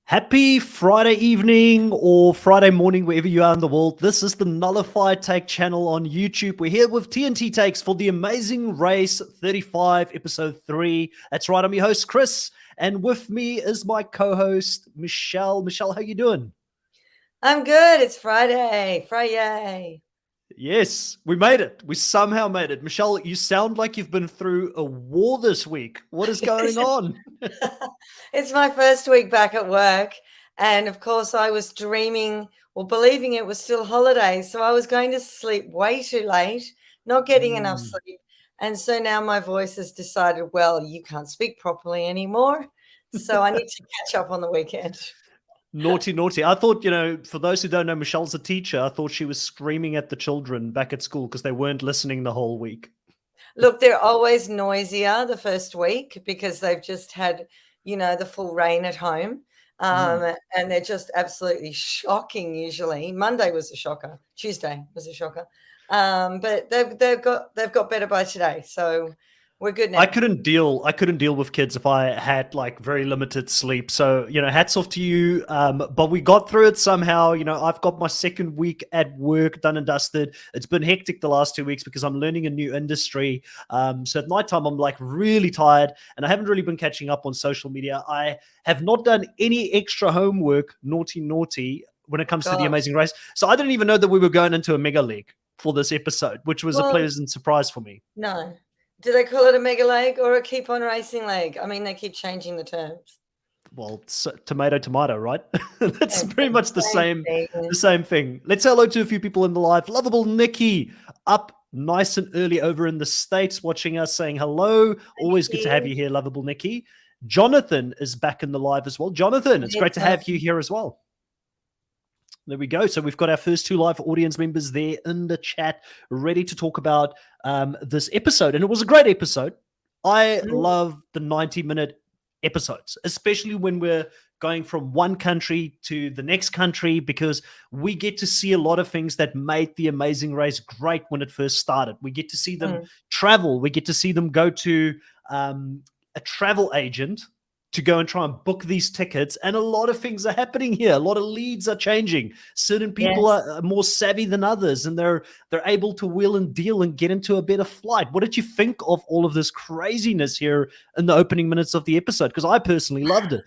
Happy Friday evening or Friday morning, wherever you are in the world. This is the Nullified Take channel on YouTube. We're here with TNT Takes for the Amazing Race 35, episode 3. That's right, I'm your host, Chris. And with me is my co-host, Michelle. Michelle, how you doing? I'm good. It's Friday. Friday. Yes, we made it. We somehow made it. Michelle, you sound like you've been through a war this week. What is going on? It's my first week back at work. And of course, I was dreaming or believing it was still holidays. So I was going to sleep way too late, not getting enough sleep. And so now my voice has decided, well, you can't speak properly anymore. So I need to catch up on the weekend. Naughty, naughty. I thought, for those who don't know, Michelle's a teacher. I thought she was screaming at the children back at school because they weren't listening the whole week. Look, they're always noisier the first week because they've just had, the full rain at home. And they're just absolutely shocking usually. Monday was a shocker. Tuesday was a shocker. But they've got better by today. So we're good now. I couldn't deal with kids if I had like very limited sleep. So, hats off to you. But we got through it somehow. I've got my second week at work done and dusted. It's been hectic the last 2 weeks because I'm learning a new industry. So at nighttime, I'm like really tired and I haven't really been catching up on social media. I have not done any extra homework, naughty, when it comes to the Amazing Race. So I didn't even know that we were going into a mega league for this episode, which was a pleasant surprise for me. No. Do they call it a mega leg or a keep on racing leg? I mean, they keep changing the terms. Well, tomato, right? That's pretty much the same thing. Let's say hello to a few people in the live. Lovable Nikki, up nice and early over in the States, watching us, saying hello. Always good to have you here, lovable Nikki. Jonathan is back in the live as well. Jonathan, it's great to have you here as well. There we go. So we've got our first 2 live audience members there in the chat, ready to talk about this episode. And it was a great episode. I love the 90-minute episodes, especially when we're going from one country to the next country, because we get to see a lot of things that made the Amazing Race great when it first started. We get to see them travel. We get to see them go to a travel agent to go and try and book these tickets. And a lot of things are happening here. A lot of leads are changing. Certain people are more savvy than others, and they're able to wheel and deal and get into a better flight. What did you think of all of this craziness here in the opening minutes of the episode? Because I personally loved it.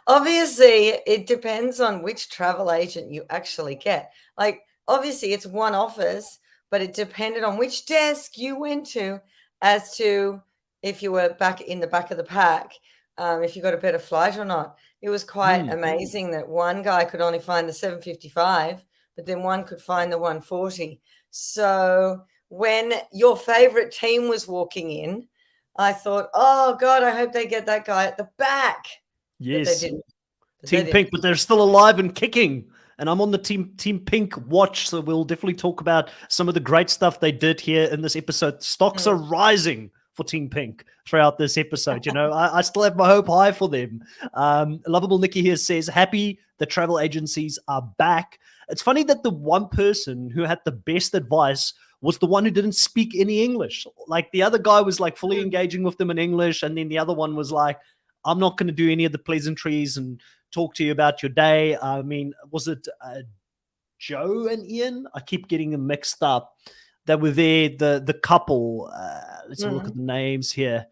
Obviously, it depends on which travel agent you actually get. Like, obviously, it's one office, but it depended on which desk you went to as to if you were back in the back of the pack, if you got a better flight or not. It was quite amazing that one guy could only find the 755, but then one could find the 140. So when your favorite team was walking in, I thought, oh, God, I hope they get that guy at the back. Yes. But they didn't. Team Pink, but they're still alive and kicking. And I'm on the Team Pink watch, so we'll definitely talk about some of the great stuff they did here in this episode. Stocks are rising for Team Pink throughout this episode. I still have my hope high for them. Lovable Nikki here says, happy the travel agencies are back. It's funny that the one person who had the best advice was the one who didn't speak any English. Like the other guy was like fully engaging with them in English. And then the other one was like, I'm not going to do any of the pleasantries and talk to you about your day. I mean, was it Joe and Ian? I keep getting them mixed up. That were there, the couple. Let's have a look at the names here.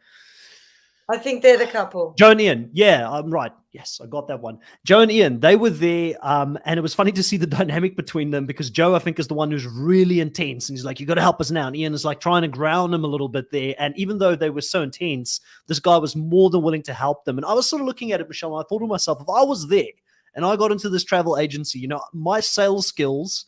I think they're the couple. Joe and Ian, yeah, I'm right. Yes, I got that one. Joe and Ian, they were there, and it was funny to see the dynamic between them because Joe, I think, is the one who's really intense, and he's like, "You got to help us now." And Ian is like trying to ground him a little bit there. And even though they were so intense, this guy was more than willing to help them. And I was sort of looking at it, Michelle, and I thought to myself, if I was there and I got into this travel agency, my sales skills.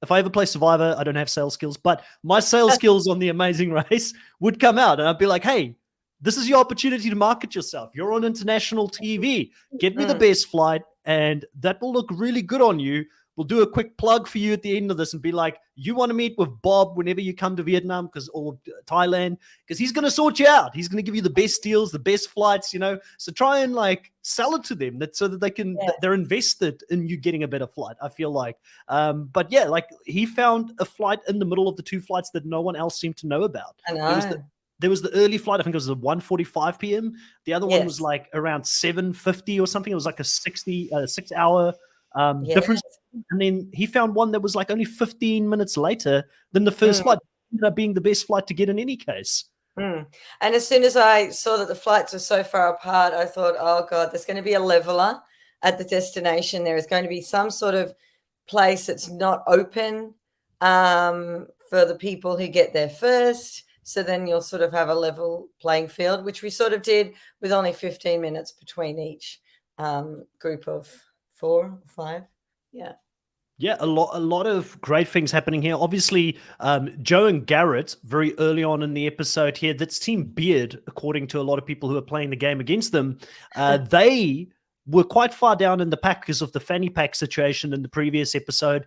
If I ever play Survivor, I don't have sales skills, but my sales skills on The Amazing Race would come out, and I'd be like, "Hey, this is your opportunity to market yourself. You're on international TV. Get me the best flight, and that will look really good on you. We'll do a quick plug for you at the end of this and be like, you want to meet with Bob whenever you come to Vietnam or Thailand, because he's going to sort you out. He's going to give you the best deals, the best flights, So try and sell it to them so that they're invested in you getting a better flight, I feel like. But yeah, he found a flight in the middle of the two flights that no one else seemed to know about. I know. There was the early flight. I think it was at 1:45 p.m. The other one was around 7:50 or something. It was like a 6-hour difference. And then he found one that was only 15 minutes later than the first flight. It ended up being the best flight to get in any case. And as soon as I saw that the flights were so far apart, I thought, oh God, there's going to be a leveler at the destination. There is going to be some sort of place that's not open for the people who get there first. So then you'll sort of have a level playing field, which we sort of did with only 15 minutes between each group of 4 or 5. Yeah. Yeah, a lot of great things happening here. Obviously, Joe and Garrett, very early on in the episode here, that's Team Beard, according to a lot of people who are playing the game against them. They were quite far down in the pack because of the fanny pack situation in the previous episode,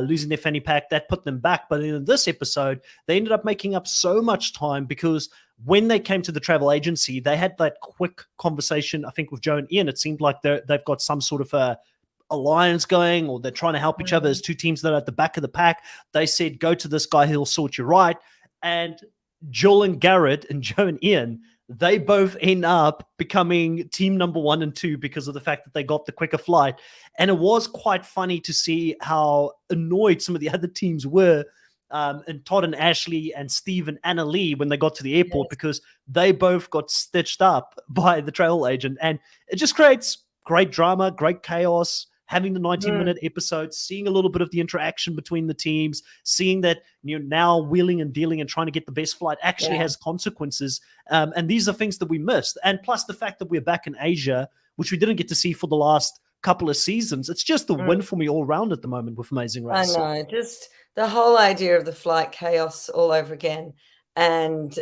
losing their fanny pack. That put them back. But in this episode, they ended up making up so much time because when they came to the travel agency, they had that quick conversation, I think, with Joe and Ian. It seemed like they've got some sort of a alliance going, or they're trying to help each other as two teams that are at the back of the pack. They said, go to this guy, he'll sort you right. And Joel and Garrett and Joe and Ian, they both end up becoming team number 1 and 2 because of the fact that they got the quicker flight. And it was quite funny to see how annoyed some of the other teams were, and Todd and Ashley and Steve and Anna Lee when they got to the airport, because they both got stitched up by the travel agent. And it just creates great drama, great chaos. Having the 19-minute episodes, seeing a little bit of the interaction between the teams, seeing that now wheeling and dealing and trying to get the best flight actually has consequences. And these are things that we missed. And plus the fact that we're back in Asia, which we didn't get to see for the last couple of seasons. It's just a win for me all round at the moment with Amazing Race. I know, just the whole idea of the flight chaos all over again. And,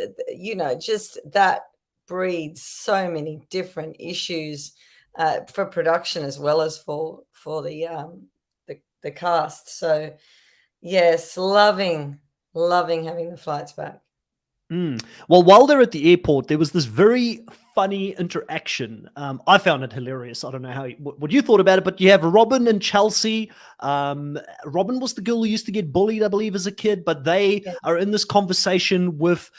just that breeds so many different issues for production as well as for the cast. So yes, loving having the flights back. Well, while they're at the airport, there was this very funny interaction. I found it hilarious. I don't know what you thought about it, but you have Robin and Chelsea. Robin was the girl who used to get bullied, I believe, as a kid, but they are in this conversation with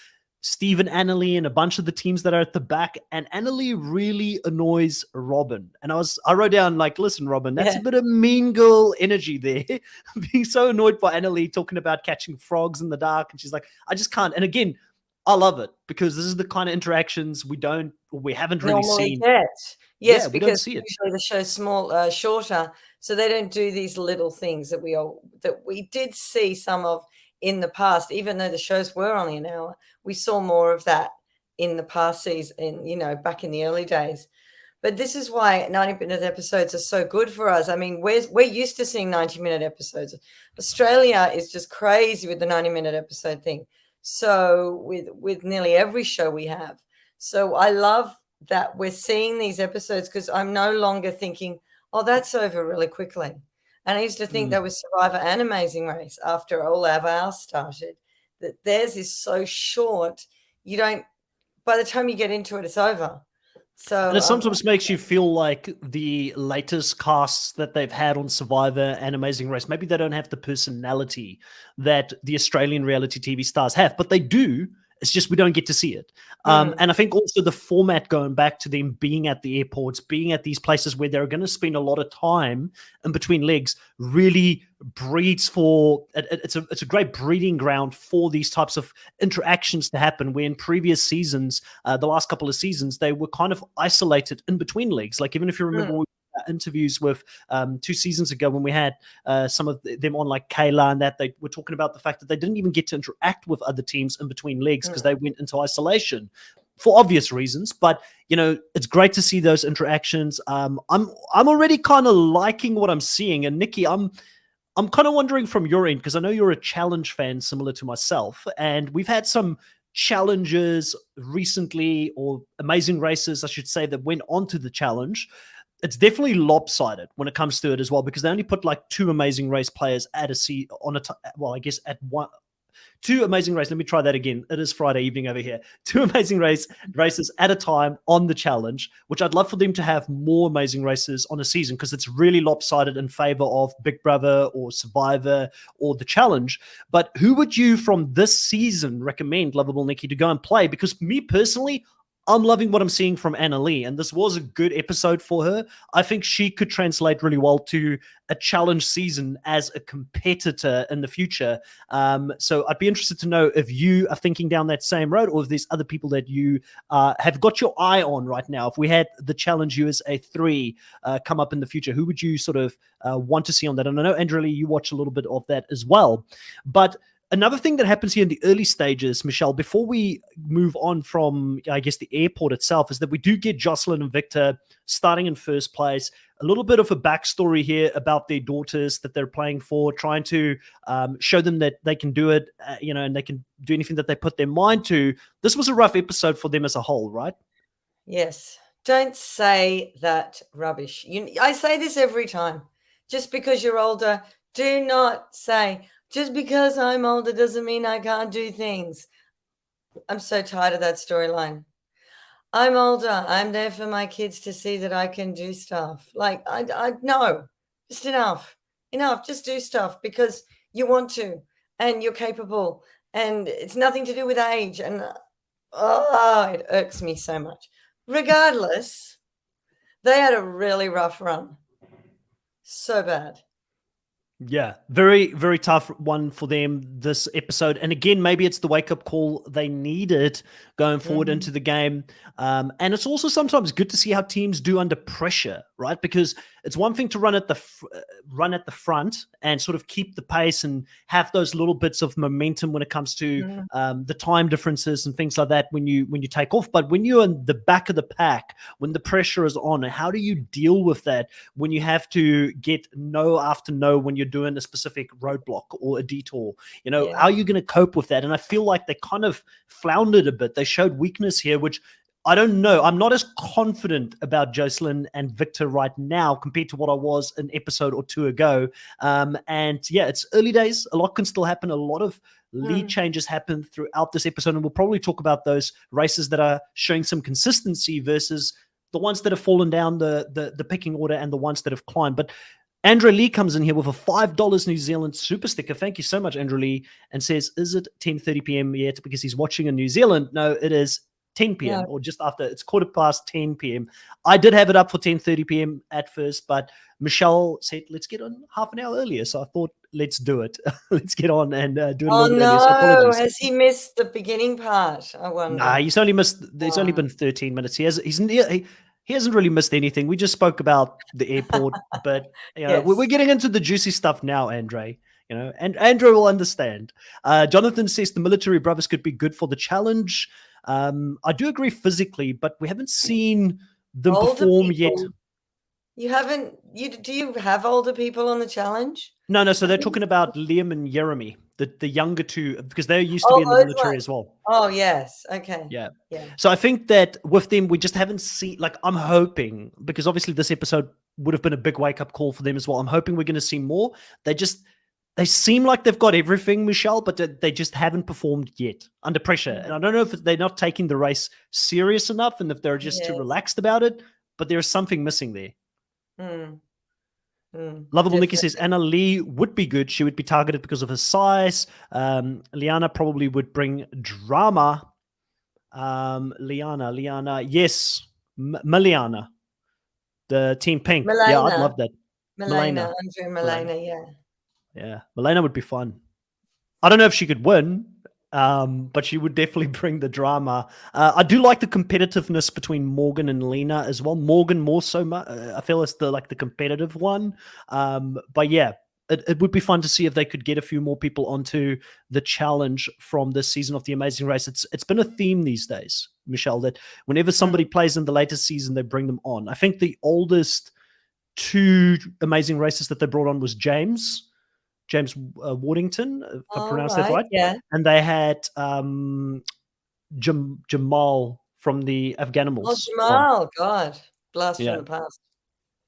Steve and Annalie and a bunch of the teams that are at the back, and Annalie really annoys Robin. And I wrote down, listen, Robin, that's a bit of mean girl energy there. Being so annoyed by Annalie talking about catching frogs in the dark. And she's like, I just can't. And again, I love it because this is the kind of interactions we haven't really seen. Yes, because usually the show's shorter, so they don't do these little things that we did see some of in the past. Even though the shows were only an hour, we saw more of that in the past season, back in the early days. But this is why 90-minute episodes are so good for us. I mean, we're used to seeing 90-minute episodes. Australia is just crazy with the 90-minute episode thing. So with nearly every show we have. So I love that we're seeing these episodes because I'm no longer thinking, oh, that's over really quickly. And I used to think that was Survivor and Amazing Race after all of ours started, that theirs is so short, by the time you get into it, it's over. So and it sometimes makes you feel like the latest casts that they've had on Survivor and Amazing Race, maybe they don't have the personality that the Australian reality TV stars have, but they do. It's just we don't get to see it. And I think also the format going back to them being at the airports, being at these places where they're going to spend a lot of time in between legs, really breeds for it's a great breeding ground for these types of interactions to happen. Where in previous seasons, the last couple of seasons, they were kind of isolated in between legs. Like even if you remember. Interviews with 2 seasons ago when we had some of them on, like Kayla, and that they were talking about the fact that they didn't even get to interact with other teams in between leagues because they went into isolation for obvious reasons. But it's great to see those interactions. I'm already kind of liking what I'm seeing. And Nikki, I'm kind of wondering from your end, because I know you're a challenge fan similar to myself, and we've had some challenges recently, or amazing races, I should say, that went onto the challenge. It's definitely lopsided when it comes to it as well, because they only put like 2 amazing race players at I guess at 2 amazing races. Let me try that again. It is Friday evening over here. 2 amazing races at a time on the challenge, which I'd love for them to have more amazing races on a season, because it's really lopsided in favor of Big Brother or Survivor or the challenge. But who would you from this season recommend, Lovable Nikki, to go and play? Because me personally, I'm loving what I'm seeing from Anna Lee, and this was a good episode for her. I think she could translate really well to a challenge season as a competitor in the future. So I'd be interested to know if you are thinking down that same road, or if there's other people that you have got your eye on right now. If we had the Challenge USA 3 come up in the future, who would you sort of want to see on that? And I know, Andrea Lee, you watch a little bit of that as well. But another thing that happens here in the early stages, Michelle, before we move on from, I guess, the airport itself, is that we do get Jocelyn and Victor starting in first place. A little bit of a backstory here about their daughters that they're playing for, trying to show them that they can do it, and they can do anything that they put their mind to. This was a rough episode for them as a whole, right? Yes. Don't say that rubbish. I say this every time. Just because you're older, do not say, just because I'm older doesn't mean I can't do things. I'm so tired of that storyline. I'm older. I'm there for my kids to see that I can do stuff. Like, I no, just enough. Just do stuff because you want to and you're capable, and it's nothing to do with age. And it irks me so much. Regardless, they had a really rough run. So bad. Yeah, very, very tough one for them this episode. And again, maybe it's the wake-up call they needed going forward into the game. And it's also sometimes good to see how teams do under pressure, right? Because it's one thing to run at the front and sort of keep the pace and have those little bits of momentum when it comes to the time differences and things like that when you take off. But when you're in the back of the pack, when the pressure is on, how do you deal with that when you have to get no after no when you're doing a specific roadblock or a detour? How are you going to cope with that? And I feel like they kind of floundered a bit. They showed weakness here, which I don't know. I'm not as confident about Jocelyn and Victor right now compared to what I was an episode or 2 ago. And yeah, it's early days. A lot can still happen. A lot of lead changes happen throughout this episode. And we'll probably talk about those races that are showing some consistency versus the ones that have fallen down the pecking order and the ones that have climbed. But Andrea Lee comes in here with a $5 New Zealand super sticker. Thank you so much, Andrea Lee, and says, is it 10:30 p.m. yet? Because he's watching in New Zealand. No, it is 10 p.m. or just after. It's 10:15 p.m. I did have it up for 10:30 p.m. at first, but Michelle said, let's get on half an hour earlier. So I thought, let's do it. Let's get on and do it a little bit earlier. So has he missed the beginning part? I wonder. Nah, he's only missed. It's only been 13 minutes. He hasn't really missed anything. We just spoke about the airport, but we're getting into the juicy stuff now, Andre. And Andrew will understand. Jonathan says the military brothers could be good for the challenge. I do agree physically, but we haven't seen them perform yet. You haven't. Do you have older people on the challenge? No. So they're talking about Liam and Jeremy, the younger two, because they used to be in the military as well. Oh, yes. Okay. Yeah. So I think that with them, we just haven't seen, I'm hoping, because obviously this episode would have been a big wake-up call for them as well. I'm hoping we're going to see more. They seem like they've got everything, Michelle, but they just haven't performed yet under pressure. And I don't know if they're not taking the race serious enough and if they're just too relaxed about it, but there's something missing there. Lovable Nikki says Definitely. Anna Lee would be good. She would be targeted because of her size. Liana probably would bring drama. Liana, yes, Miliana, the Team Pink. Yeah, I'd love that. Milena, Milena, Andrea Milena. Milena, Yeah, Milena would be fun. I don't know if she could win, but she would definitely bring the drama. I do like the competitiveness between Morgan and Lena as well. Morgan more so much. I feel it's the competitive one. But yeah, it would be fun to see if they could get a few more people onto the challenge from this season of The Amazing Race. It's been a theme these days, Michelle, that whenever somebody plays in the latest season, they bring them on. I think the oldest two Amazing Races that they brought on was James Waddington, if I All pronounced that right, right. yeah. And they had Jamal from the Oh, Afghanimals on. Jamal, God, blast from Yeah. the past.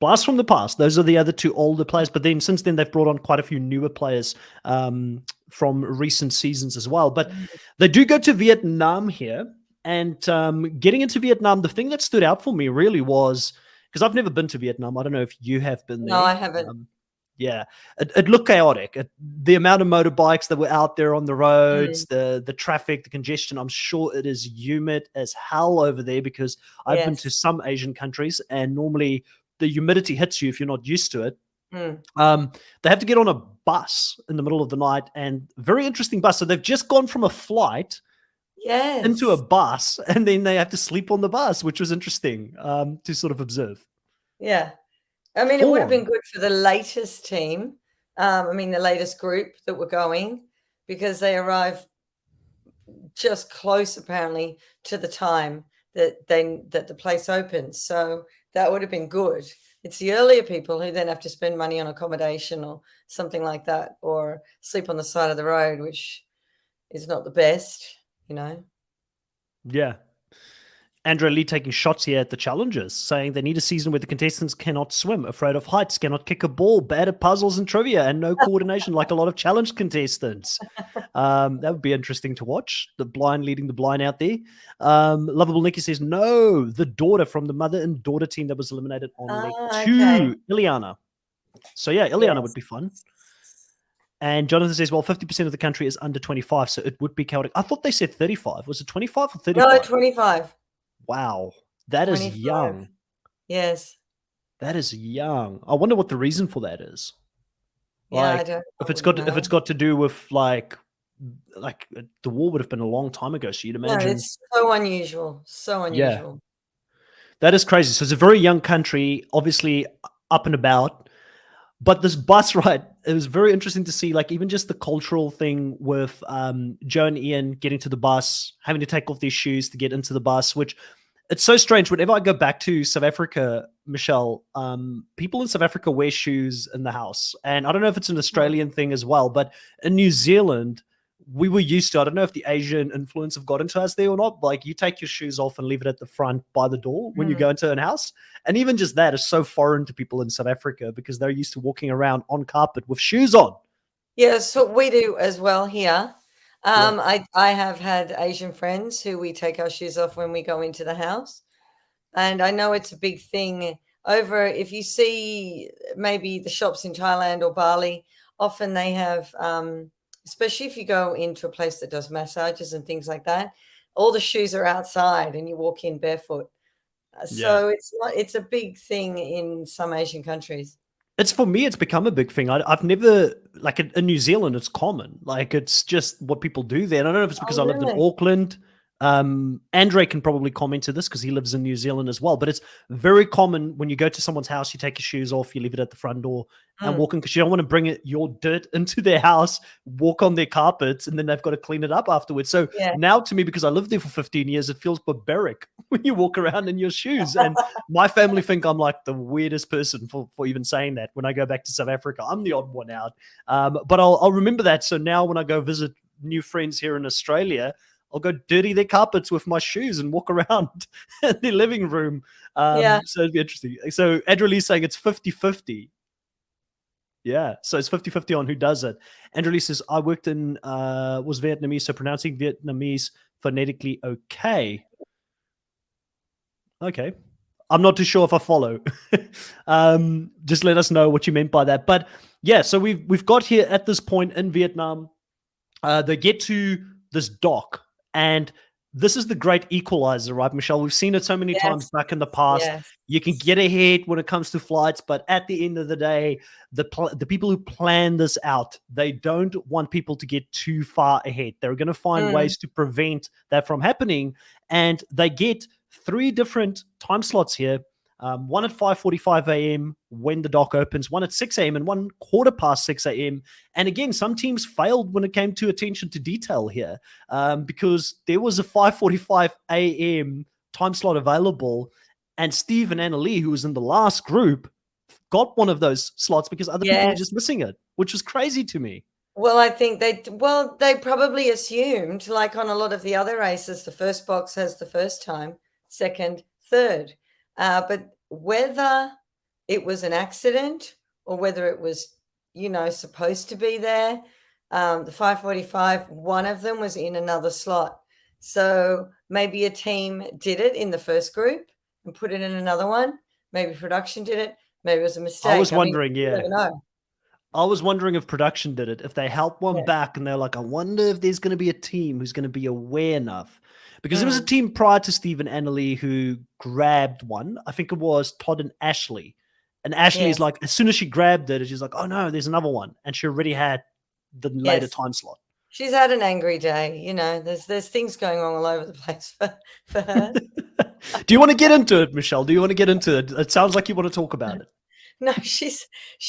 Blast from the past. Those are the other two older players. But then since then, they've brought on quite a few newer players from recent seasons as well. But they do go to Vietnam here. And getting into Vietnam, the thing that stood out for me really was, because I've never been to Vietnam. I don't know if you have been No, there. I haven't. Yeah, it looked chaotic. The amount of motorbikes that were out there on the roads, the traffic, the congestion. I'm sure it is humid as hell over there because I've been to Yes. some Asian countries and normally the humidity hits you if you're not used to it. Mm. They have to get on a bus in the middle of the night, and very interesting bus. So they've just gone from a flight into a Yes. bus, and then they have to sleep on the bus, which was interesting to sort of observe. Yeah. I mean, it would have been good for the latest team. The latest group that were going, because they arrive just close, apparently, to the time that the place opens. So that would have been good. It's the earlier people who then have to spend money on accommodation or something like that, or sleep on the side of the road, which is not the best, you know. Yeah. Andrea Lee taking shots here at the challengers, saying they need a season where the contestants cannot swim, afraid of heights, cannot kick a ball, bad at puzzles and trivia, and no coordination like a lot of challenge contestants. That would be interesting to watch. The blind leading the blind out there. Lovable Nikki says, no, the daughter from the mother and daughter team that was eliminated on leg 2, Okay. Ileana. So yeah, Ileana would be fun. And Jonathan says, well, 50% of the country is under 25, so it would be chaotic. I thought they said 35. Was it 25 or 35? No, 25. Wow, that is 25. young. Yes. That is young. I wonder what the reason for that is. Yeah, Like, I don't if it's got to do with like the war would have been a long time ago, so you'd imagine. No, it's so unusual. So unusual. Yeah, that is crazy. So it's a very young country, obviously up and about. But this bus ride, it was very interesting to see, like, even just the cultural thing with Joe and Ian getting to the bus, having to take off their shoes to get into the bus, which it's so strange. Whenever I go back to South Africa, Michelle, people in South Africa wear shoes in the house. And I don't know if it's an Australian thing as well, but in New Zealand, we were used to, I don't know if the Asian influence have got into us there or not. Like, you take your shoes off and leave it at the front by the door when you go into an house. And even just that is so foreign to people in South Africa because they're used to walking around on carpet with shoes on. Yeah, so we do as well here. I have had Asian friends who we take our shoes off when we go into the house. And I know it's a big thing over, if you see maybe the shops in Thailand or Bali, often they have, especially if you go into a place that does massages and things like that, all the shoes are outside and you walk in barefoot. So it's a big thing in some Asian countries. It's for me, it's become a big thing. I've never, like in New Zealand, it's common. Like it's just what people do there. And I don't know if it's because I lived in Auckland. Andre can probably comment to this because he lives in New Zealand as well. But it's very common when you go to someone's house, you take your shoes off, you leave it at the front door and walk in because you don't want to bring your dirt into their house, walk on their carpets, and then they've got to clean it up afterwards. So now to me, because I lived there for 15 years, it feels barbaric when you walk around in your shoes. And my family think I'm like the weirdest person for even saying that when I go back to South Africa. I'm the odd one out. But I'll remember that. So now when I go visit new friends here in Australia, I'll go dirty their carpets with my shoes and walk around their living room. So it'd be interesting. So Adrelee's saying it's 50-50. Yeah, so it's 50-50 on who does it. Andrew says, I worked in, was Vietnamese, so pronouncing Vietnamese phonetically okay. Okay. I'm not too sure if I follow. Just let us know what you meant by that. But yeah, so we've got here at this point in Vietnam. They get to this dock, and this is the great equalizer, right, Michelle? We've seen it so many times Yes. back in the past. Yes. You can get ahead when it comes to flights, but at the end of the day, the people who plan this out, they don't want people to get too far ahead. They're going to find Mm. ways to prevent that from happening, and they get 3 different time slots here. One at 5:45 a.m. when the dock opens, one at 6 a.m. and one quarter past 6 a.m. And again, some teams failed when it came to attention to detail here, because there was a 5:45 a.m. time slot available, and Steve and Annalie, who was in the last group, got one of those slots because other people were Yes. just missing it, which was crazy to me. Well, I think they probably assumed, like on a lot of the other races, the first box has the first time, second, third. But whether it was an accident or whether it was, supposed to be there, the 5:45, one of them was in another slot. So maybe a team did it in the first group and put it in another one. Maybe production did it. Maybe it was a I was mistake. I mean, wondering, you yeah. never know. I was wondering if production did it, if they helped one Yeah. back and they're like, I wonder if there's going to be a team who's going to be aware enough. Because there was a Mm. team prior to Steve and Annalie who grabbed one. I think it was Todd and Ashley. And Ashley's Yes. like, as soon as she grabbed it, she's like, oh no, there's another one. And she already had the later Yes. time slot. She's had an angry day, there's things going on all over the place for her. Do you want to get into it, Michelle? Do you want to get into it? It sounds like you want to talk about it. No, she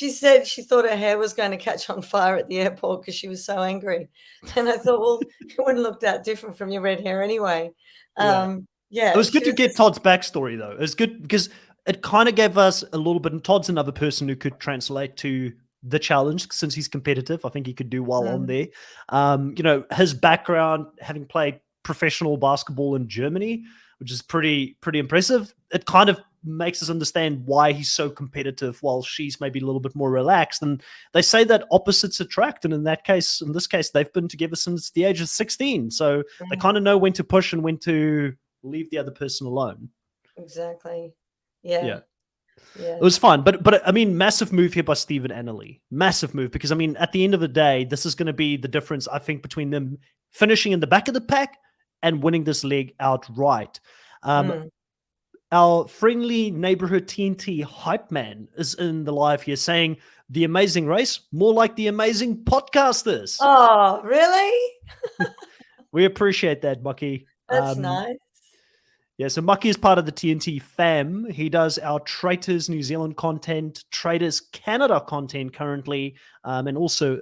said she thought her hair was going to catch on fire at the airport because she was so angry. And I thought, well, it wouldn't look that different from your red hair anyway. Yeah. Yeah, It was she good to was get just Todd's backstory, though. It was good because it kind of gave us a little bit. And Todd's another person who could translate to the challenge since he's competitive. I think he could do well on there. His background, having played professional basketball in Germany, which is pretty impressive. It kind of makes us understand why he's so competitive while she's maybe a little bit more relaxed. And they say that opposites attract. And in this case, they've been together since the age of 16. So they kind of know when to push and when to leave the other person alone. exactly. Yeah. Yeah. It was fun. But I mean, massive move here by Steve and Annalie. Massive move, because I mean, at the end of the day, this is going to be the difference, I think, between them finishing in the back of the pack and winning this leg outright. Our friendly neighborhood TNT hype man is in the live here saying the amazing race, more like the amazing podcasters. Oh, really? We appreciate that, Mucky. That's nice. Yeah, so Mucky is part of the TNT fam. He does our Traitors New Zealand content, Traitors Canada content currently, and also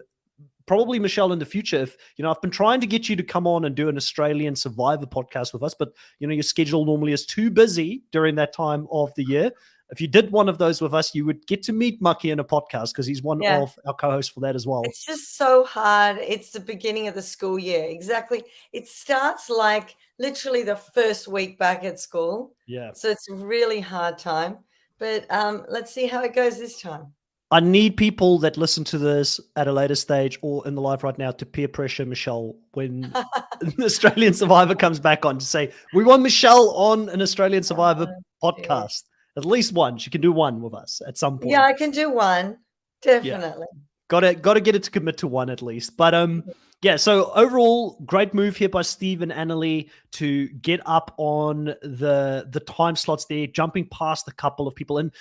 probably, Michelle, in the future. If I've been trying to get you to come on and do an Australian Survivor podcast with us, but your schedule normally is too busy during that time of the year. If you did one of those with us, you would get to meet Mucky in a podcast because he's one of our co-hosts for that as well. It's just so hard. It's the beginning of the school year. Exactly. It starts like literally the first week back at school. Yeah. So it's a really hard time. But let's see how it goes this time. I need people that listen to this at a later stage or in the live right now to peer pressure Michelle when the Australian Survivor comes back on to say, we want Michelle on an Australian Survivor podcast. At least one. She can do one with us at some point. Yeah, I can do one. Definitely. Yeah. Got to get it to commit to one at least. But so overall, great move here by Steve and Annalie to get up on the time slots there, jumping past a couple of people. And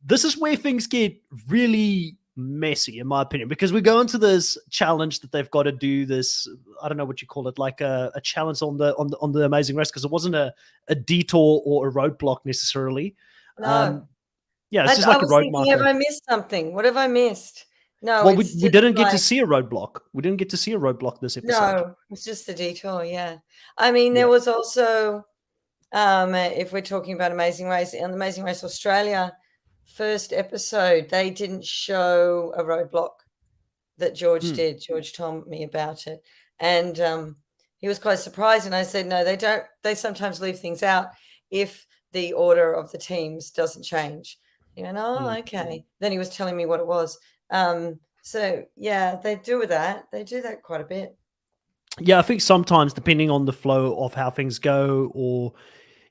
this is where things get really messy, in my opinion, because we go into this challenge that they've got to do this. I don't know what you call it, like a challenge on the Amazing Race, because it wasn't a detour or a roadblock necessarily. No. It's just like a road marker. Have I missed something? What have I missed? No. Well, we didn't get to see a roadblock. We didn't get to see a roadblock this episode. No, it's just the detour. Yeah. I mean, there was also, if we're talking about Amazing Race, on Amazing Race Australia, first episode, they didn't show a roadblock that George did. George told me about it. And he was quite surprised. And I said, no, they don't. They sometimes leave things out if the order of the teams doesn't change. Okay. Then he was telling me what it was. So, yeah, they do that. They do that quite a bit. Yeah, I think sometimes, depending on the flow of how things go, or,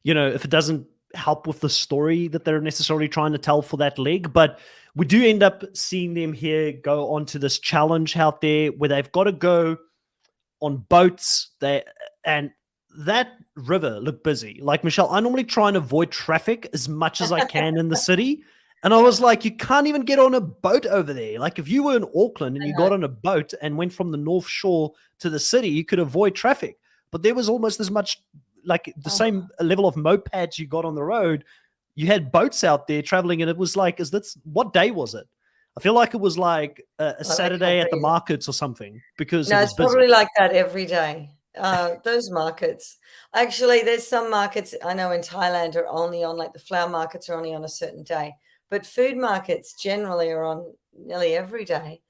if it doesn't help with the story that they're necessarily trying to tell for that leg. But we do end up seeing them here go onto this challenge out there where they've got to go on boats. And that river looked busy. Like, Michelle, I normally try and avoid traffic as much as I can in the city. And I was like, you can't even get on a boat over there. Like, if you were in Auckland and you got on a boat and went from the North Shore to the city, you could avoid traffic. But there was almost as much, like the same level of mopeds you got on the road. You had boats out there traveling, and it was like, what day was it? I feel like it was like a Saturday at the markets or something, because no, it was it's busy. probably like that every day. Those markets. Actually, there's some markets I know in Thailand are only on, like the flower markets are only on a certain day. But food markets generally are on nearly every day.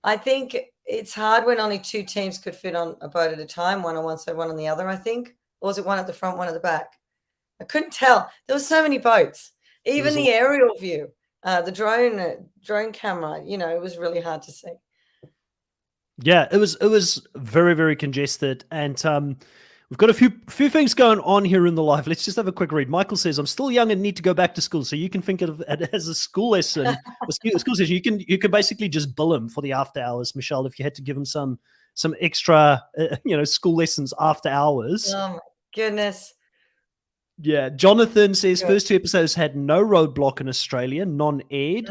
I think it's hard when only two teams could fit on a boat at a time, one on one side, one on the other, I think. Or was it one at the front, one at the back? I couldn't tell. There were so many boats. Even the aerial view, the drone camera, it was really hard to see. Yeah, it was very, very congested. And we've got a few things going on here in the live. Let's just have a quick read. Michael says, I'm still young and need to go back to school. So you can think of it as a school lesson, a school session. You can basically just bill him for the after hours, Michelle, if you had to give him some extra school lessons after hours. Oh my goodness. Yeah. Jonathan says first 2 episodes had no roadblock in Australia, non-aired.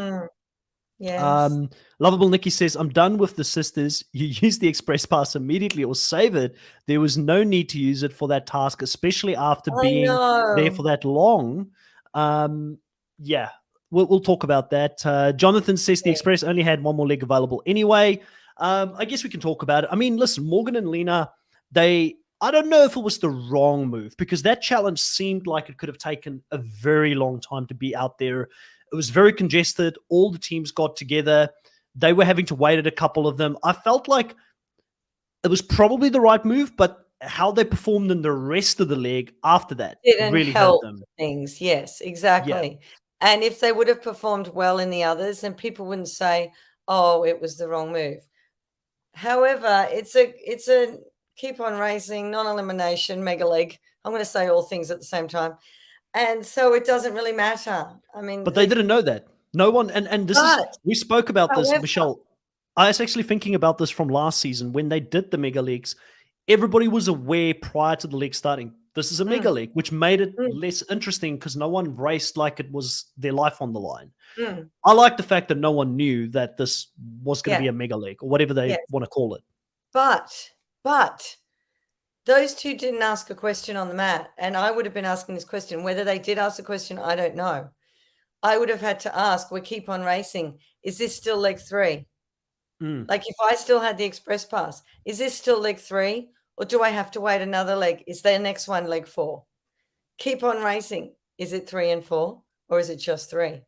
Yes. Lovable Nikki says, I'm done with the sisters. You use the express pass immediately or save it. There was no need to use it for that task, especially after being there for that long. Yeah, we'll talk about that. Jonathan says the express only had one more leg available anyway. I guess we can talk about it. I mean, listen, Morgan and Lena, I don't know if it was the wrong move, because that challenge seemed like it could have taken a very long time to be out there. It was very congested. All the teams got together. They were having to wait at a couple of them. I felt like it was probably the right move, but how they performed in the rest of the leg after that didn't really help hurt them. Things. Yes, exactly. Yeah. And if they would have performed well in the others, then people wouldn't say, oh, it was the wrong move. However, it's a keep on racing, non-elimination, mega leg. I'm going to say all things at the same time. And so it doesn't really matter. I mean, but they didn't know that. No one, and this is, we spoke about this, Michelle. I was actually thinking about this from last season when they did the mega leagues. Everybody was aware prior to the league starting, this is a mega league, which made it less interesting because no one raced like it was their life on the line. I like the fact that no one knew that this was going to be a mega league or whatever they want to call it. But those two didn't ask a question on the mat, and I would have been asking this question. Whether they did ask a question, I don't know. I would have had to ask, we keep on racing, is this still leg 3? Like, if I still had the express pass, is this still leg 3? Or do I have to wait another leg? Is their next one leg 4? Keep on racing. Is it 3 and 4? Or is it just 3?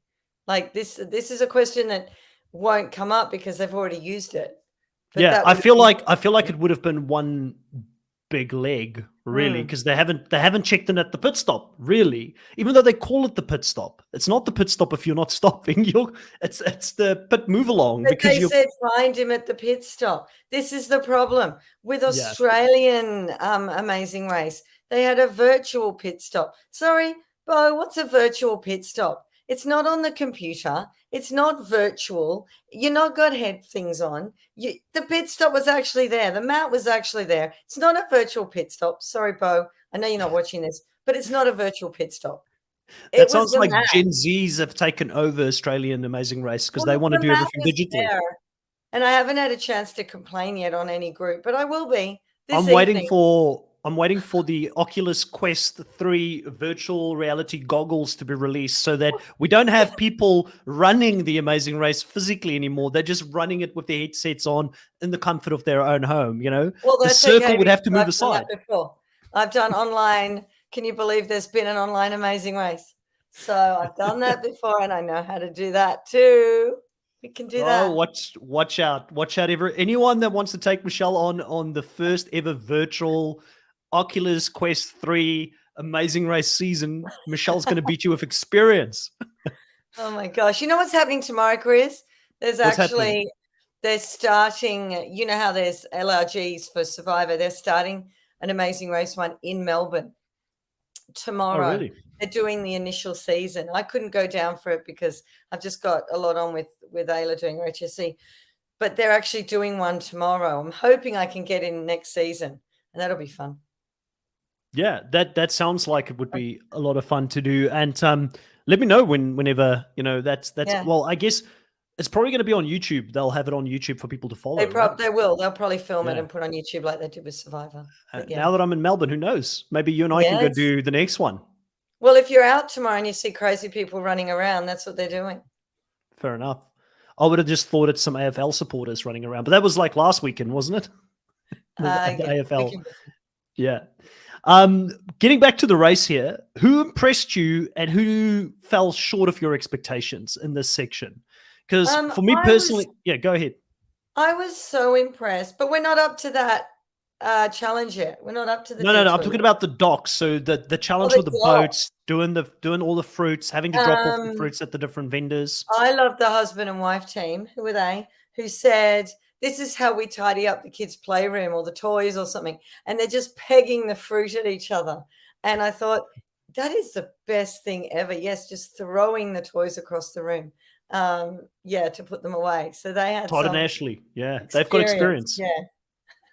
Like, this is a question that won't come up because they've already used it. But yeah, I feel like it would have been one big leg, really, because they haven't checked in at the pit stop, really. Even though they call it the pit stop, it's not the pit stop if you're not stopping. It's the pit move along. But because they said find him at the pit stop. This is the problem with Australian Amazing Race. They had a virtual pit stop. Sorry, Bo, what's a virtual pit stop? It's not on the computer. It's not virtual. You're not got head things on. The pit stop was actually there. The mat was actually there. It's not a virtual pit stop. Sorry, Bo. I know you're not watching this, but it's not a virtual pit stop. That sounds like Gen Zs have taken over Australian Amazing Race because they want to do everything digitally. And I haven't had a chance to complain yet on any group, but I will be this evening. I'm waiting for the Oculus Quest 3 virtual reality goggles to be released so that we don't have people running the Amazing Race physically anymore. They're just running it with their headsets on in the comfort of their own home, Well, the circle would have to move aside. I've done online. Can you believe there's been an online Amazing Race? So I've done that before and I know how to do that too. We can do that. Oh, watch out. Anyone that wants to take Michelle on the first ever virtual Oculus Quest 3 Amazing Race season, Michelle's going to beat you with experience. Oh my gosh. You know what's happening tomorrow, Chris? They're starting, you know how there's LRGs for Survivor. They're starting an Amazing Race one in Melbourne tomorrow. Oh, really? They're doing the initial season. I couldn't go down for it because I've just got a lot on with Ayla doing her HSC. But they're actually doing one tomorrow. I'm hoping I can get in next season, and that'll be fun. Yeah, that sounds like it would be a lot of fun to do. And let me know whenever, that's well, I guess it's probably going to be on YouTube. They'll have it on YouTube for people to follow. They will. They'll probably film it and put on YouTube like they did with Survivor. Now that I'm in Melbourne, who knows? Maybe you and I can go do the next one. Well, if you're out tomorrow and you see crazy people running around, that's what they're doing. Fair enough. I would have just thought it's some AFL supporters running around, but that was like last weekend, wasn't it? AFL. Yeah. Getting back to the race here, who impressed you and who fell short of your expectations in this section? Because for me personally, go ahead. I was so impressed, but we're not up to that challenge yet. We're not up to the No. I'm talking about the docks. So the challenge with the boats, doing all the fruits, having to drop off the fruits at the different vendors. I love the husband and wife team. Who were they? Who said, this is how we tidy up the kids' playroom or the toys or something. And they're just pegging the fruit at each other. And I thought, that is the best thing ever. Yes, just throwing the toys across the room. To put them away. So they had Todd and Ashley. Yeah, they've got experience. Yeah.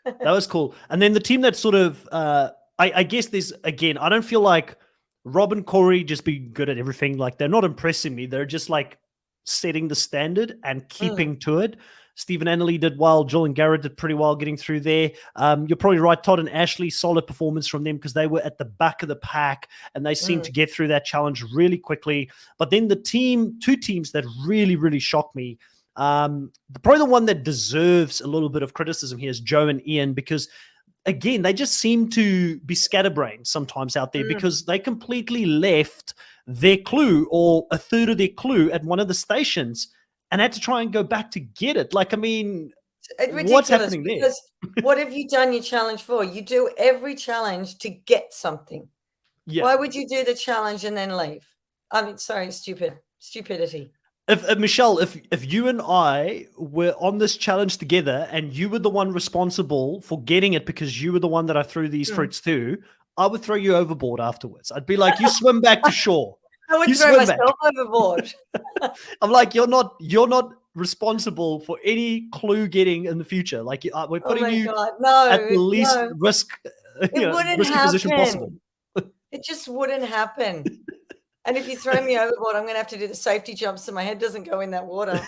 That was cool. And then the team that sort of, I guess there's, again, I don't feel like Rob and Corey just being good at everything. Like, they're not impressing me. They're just like setting the standard and keeping to it. Steve and Annalie did well. Jill and Garrett did pretty well getting through there. You're probably right. Todd and Ashley, solid performance from them because they were at the back of the pack and they seemed to get through that challenge really quickly. But then the two teams that really, really shocked me, probably the one that deserves a little bit of criticism here is Joe and Ian, because again, they just seem to be scatterbrained sometimes out there because they completely left their clue or a third of their clue at one of the stations and had to try and go back to get it. Like, I mean, what's happening there? Because what have you done your challenge for? You do every challenge to get something. Yeah. Why would you do the challenge and then leave? I mean, sorry, stupidity. If Michelle, if you and I were on this challenge together and you were the one responsible for getting it because you were the one that I threw these fruits to, I would throw you overboard afterwards. I'd be like, you swim back to shore. I would throw myself overboard. I'm like, you're not responsible for any clue getting in the future. Like, we're putting you at the least risk, risky position possible. It just wouldn't happen. And if you throw me overboard, I'm going to have to do the safety jump so my head doesn't go in that water.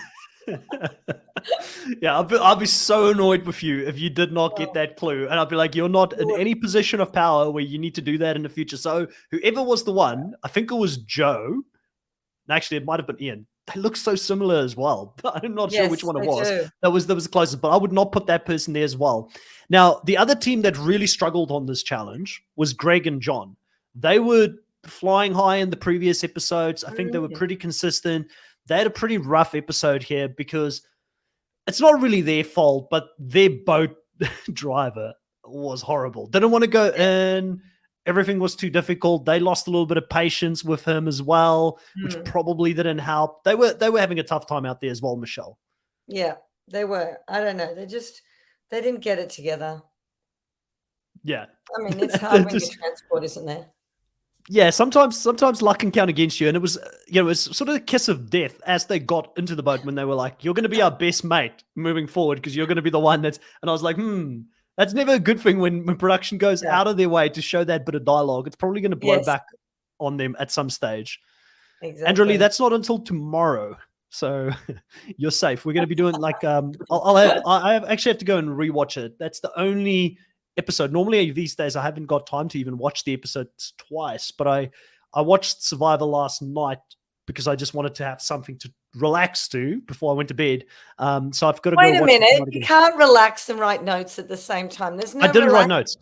Yeah, I'll be so annoyed with you if you did not get that clue. And I'll be like, you're not in any position of power where you need to do that in the future. So whoever was the one, I think it was Joe. Actually, it might have been Ian. They look so similar as well. I'm not sure which one it was. That was the closest, but I would not put that person there as well. Now, the other team that really struggled on this challenge was Greg and John. They were flying high in the previous episodes. I think they were pretty consistent. They had a pretty rough episode here because it's not really their fault, but their boat driver was horrible. Didn't want to go in. Everything was too difficult. They lost a little bit of patience with him as well, which probably didn't help. They were having a tough time out there as well, Michelle. Yeah, they were. I don't know. They didn't get it together. Yeah. I mean, it's hard when you transport, isn't there? Yeah, sometimes luck can count against you. And it was, it was sort of a kiss of death as they got into the boat when they were like, you're going to be our best mate moving forward because you're going to be the one that's, and I was like, that's never a good thing when production goes out of their way to show that bit of dialogue. It's probably going to blow back on them at some stage. Exactly. Andrew Lee, that's not until tomorrow. So you're safe. We're going to be doing like, I actually have to go and rewatch it. That's the only episode. Normally these days I haven't got time to even watch the episodes twice, but I watched Survivor last night because I just wanted to have something to relax to before I went to bed. So I've got to wait a minute. You can't relax and write notes at the same time. There's no. I didn't write notes.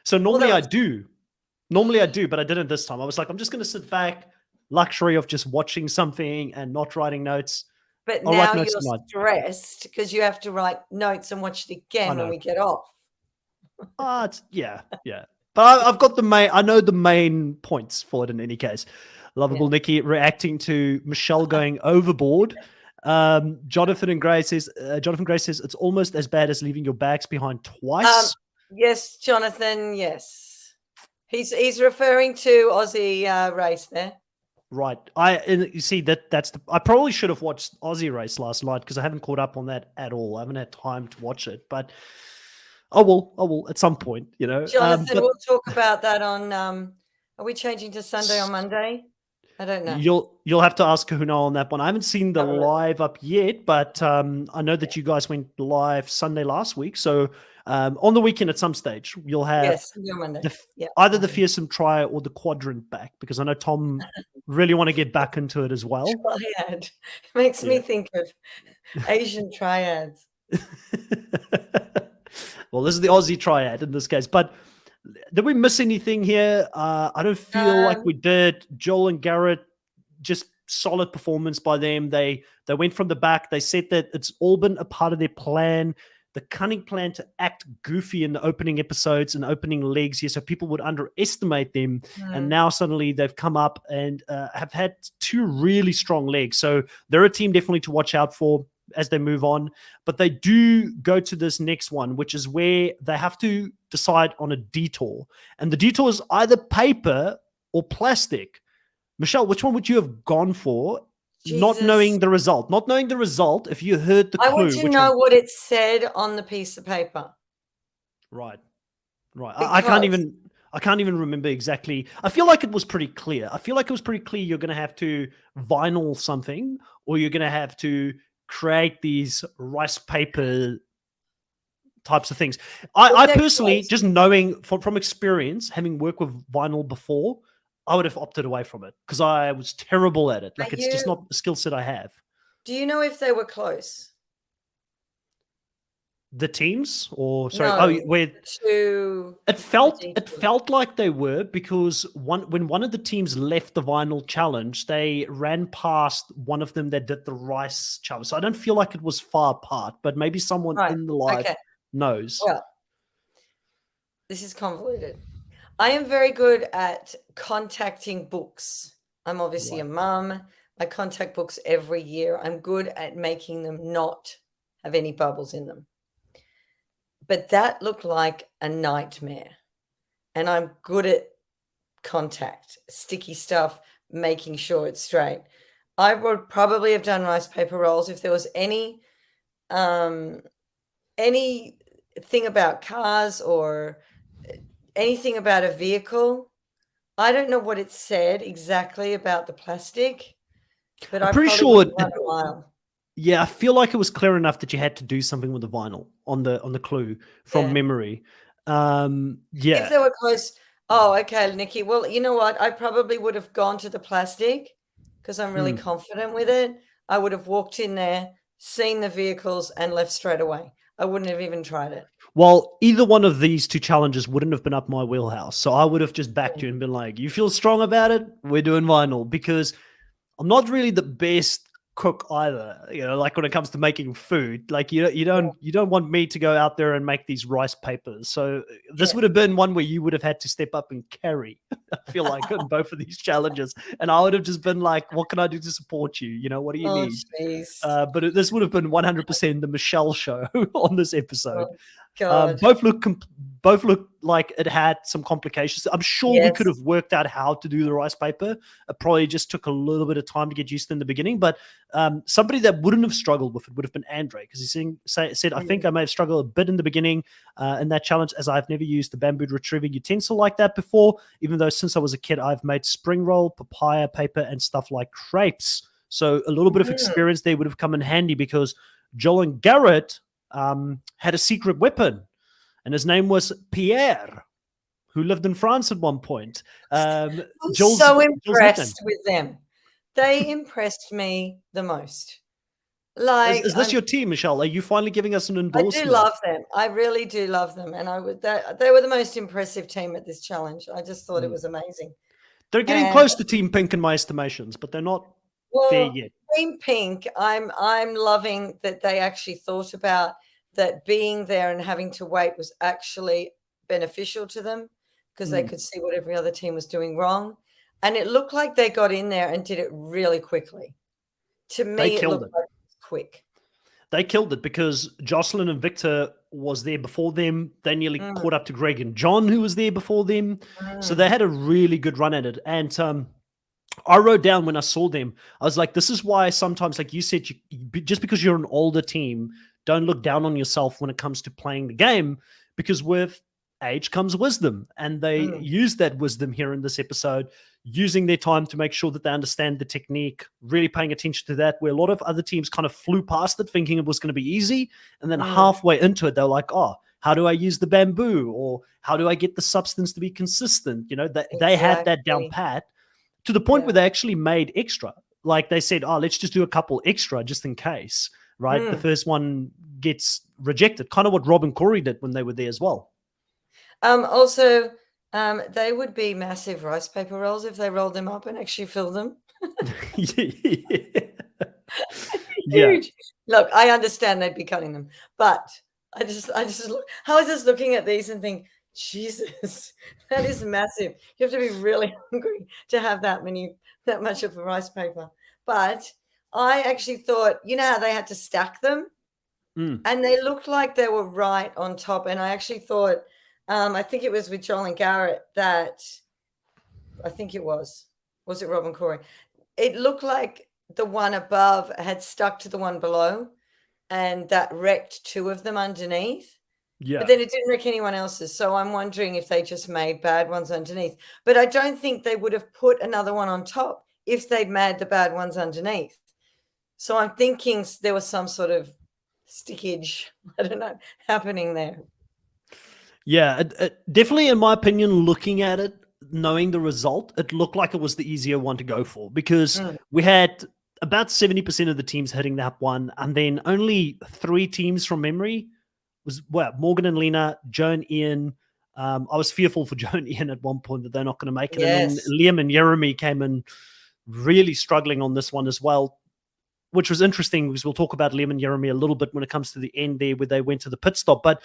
So normally I do. Normally I do, but I didn't this time. I was like, I'm just going to sit back, luxury of just watching something and not writing notes. But now you're stressed because you have to write notes and watch it again when we get off. Yeah. But I've got I know the main points for it in any case. Lovable Nikki reacting to Michelle going overboard. Jonathan Gray says it's almost as bad as leaving your bags behind twice. Yes, Jonathan. Yes. He's referring to Aussie race there. Right. You see I probably should have watched Aussie race last night because I haven't caught up on that at all. I haven't had time to watch it, but I will at some point, Jonathan, but we'll talk about that on. Are we changing to Sunday on Monday? I don't know. You'll have to ask Kahuna on that one. I haven't seen the live up yet, but I know that you guys went live Sunday last week. So on the weekend at some stage, you'll have Monday. Either the fearsome try or the quadrant back, because I know Tom really want to get back into it as well. Triad makes me think of Asian triads. Well, this is the Aussie triad in this case, but did we miss anything here? I don't feel like we did. Joel and Garrett, just solid performance by them. They went from the back. They said that it's all been a part of their plan, the cunning plan to act goofy in the opening episodes and opening legs here, so people would underestimate them. And now suddenly they've come up and have had 2 really strong legs. So they're a team definitely to watch out for as they move on. But they do go to this next one, which is where they have to decide on a detour. And the detour is either paper or plastic. Michelle, which one would you have gone for? Jesus. Not knowing the result, if you heard the clue. I want to know what it said on the piece of paper. Right. I can't even remember exactly. I feel like it was pretty clear. You're going to have to vinyl something, or you're going to have to create these rice paper types of things. I personally, just knowing from experience, having worked with vinyl before, I would have opted away from it because I was terrible at it. Like, it's just not the skill set I have. Do you know if they were close? The teams, or sorry, it felt like they were, because when one of the teams left the vinyl challenge, they ran past one of them that did the rice challenge. So I don't feel like it was far apart, but maybe someone in the live knows. Well, this is convoluted. I am very good at contacting books. I'm obviously a mum. I contact books every year. I'm good at making them not have any bubbles in them. But that looked like a nightmare. And I'm good at contact, sticky stuff, making sure it's straight. I would probably have done rice paper rolls if there was anything about cars or anything about a vehicle. I don't know what it said exactly about the plastic, but I'm pretty sure I feel like it was clear enough that you had to do something with the vinyl on the clue from memory. If they were close. Oh, okay, Nikki. Well, you know what? I probably would have gone to the plastic because I'm really confident with it. I would have walked in there, seen the vehicles, and left straight away. I wouldn't have even tried it. Well, either one of these 2 challenges wouldn't have been up my wheelhouse. So I would have just backed you and been like, you feel strong about it? We're doing vinyl, because I'm not really the best cook either, like when it comes to making food. Like, you don't want me to go out there and make these rice papers. So this would have been one where you would have had to step up and carry. I feel like in both of these challenges, and I would have just been like, what can I do to support you? What do you need? But this would have been 100% the Michelle show on this episode. Both look like it had some complications. I'm sure we could have worked out how to do the rice paper. It probably just took a little bit of time to get used to in the beginning. But somebody that wouldn't have struggled with it would have been Andre, because he said, I think I may have struggled a bit in the beginning in that challenge, as I've never used the bamboo retrieving utensil like that before, even though since I was a kid, I've made spring roll, papaya paper, and stuff like crepes. So a little bit of experience there would have come in handy, because Joel and Garrett had a secret weapon, and his name was Pierre, who lived in France at one point. I'm so impressed with them. They impressed me the most. Like, is this your team, Michelle? Are you finally giving us an endorsement? I do love them. I really do love them, and they were the most impressive team at this challenge. I just thought it was amazing. They're getting close to Team Pink in my estimations, but they're not there yet. Team Pink, I'm loving that they actually thought about that being there and having to wait was actually beneficial to them, because they could see what every other team was doing wrong. And it looked like they got in there and did it really quickly. To me, it looked like quick. They killed it because Jocelyn and Victor was there before them. They nearly Mm, caught up to Greg and John, who was there before them. So they mm, had a really good run at it. And I wrote down when I saw them, I was like, this is why sometimes, like you said, just because you're an older team, don't look down on yourself when it comes to playing the game, because with age comes wisdom. And they mm, use that wisdom here in this episode, using their time to make sure that they understand the technique, really paying attention to that, where a lot of other teams kind of flew past it thinking it was going to be easy. And then mm. halfway into it, they're like, oh, how do I use the bamboo? Or how do I get the substance to be consistent? You know, they had that down Exactly. pat to the point where Yeah. they actually made extra. Like they said, oh, let's just do a couple extra just in case, right? The Mm. first one gets rejected, kind of what Rob and Corey did when they were there as well. Also, they would be massive rice paper rolls if they rolled them up and actually filled them. Yeah. Yeah. Huge. Look, I understand they'd be cutting them, but I just look. How is this looking at these and think, Jesus, that is massive. You have to be really hungry to have that much of a rice paper. But I actually thought, you know how they had to stack them, Mm. and they looked like they were right on top. And I actually thought, I think it was with Joel and Garrett that I think it was it Rob and Corey? It looked like the one above had stuck to the one below, and that wrecked two of them underneath. But Yeah. then it didn't wreck anyone else's. So I'm wondering if they just made bad ones underneath. But I don't think they would have put another one on top if they'd made the bad ones underneath. So I'm thinking there was some sort of stickage, I don't know, happening there. Yeah. Definitely, in my opinion, looking at it, knowing the result, it looked like it was the easier one to go for because Mm, we had about 70% of the teams hitting that one. And then only 3 teams from memory was Morgan and Lena, Joe and Ian. I was fearful for Joe and Ian at one point that they're not going to make it. And then yes. Liam and Jeremy came in really struggling on this one as well, which was interesting because we'll talk about Liam and Jeremy a little bit when it comes to the end there where they went to the pit stop. But